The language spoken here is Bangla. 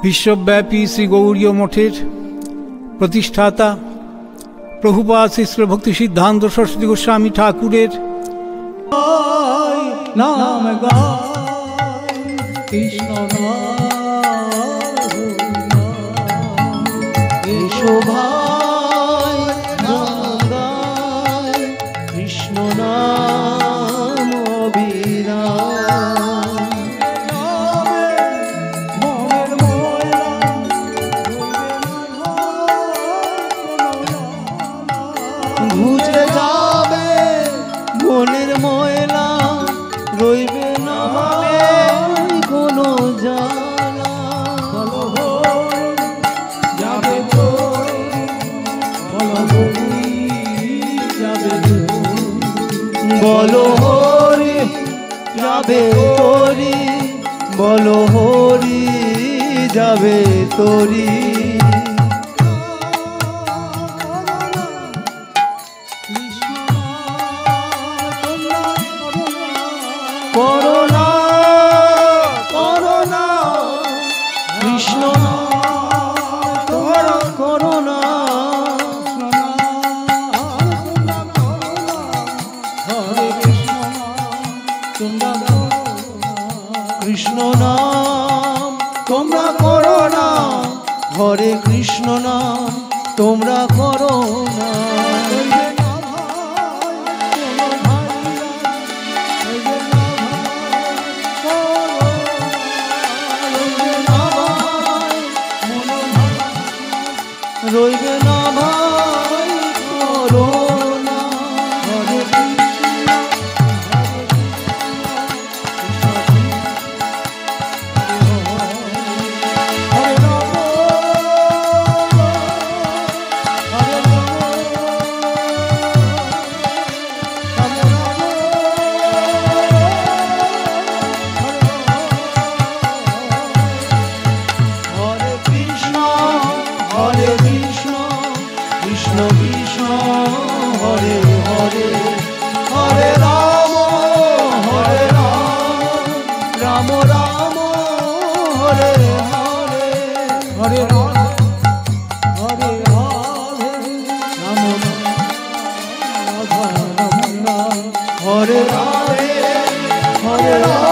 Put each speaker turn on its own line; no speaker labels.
विश्वव्यापी श्री गौड़ीय मठेर प्रतिष्ठाता प्रभुपाद श्री भक्ति सिद्धांत सरस्वती गोस्वामी ठाकुरेर
नाम कृष्ण कृष्ण नाम घुचे जाबे মনের ময়লা রইবে না কোনো জ্বালা যাবে বলো হরি যাবে তোরি বলো হরি যাবে তোরি করোনা করোনা কৃষ্ণ করোনা করোনা হরে কৃষ্ণ নাম তোমরা করোনা হরে কৃষ্ণ নাম তোমরা করোনা রইবে না ভাই করোনা হরে কৃষ্ণ কৃষ্ণ হরে হরে হরে রাম রাম রাম হরে হরে হরে রাম হরে হরে রাম রাধা রাম হরে রাধে হরে রাম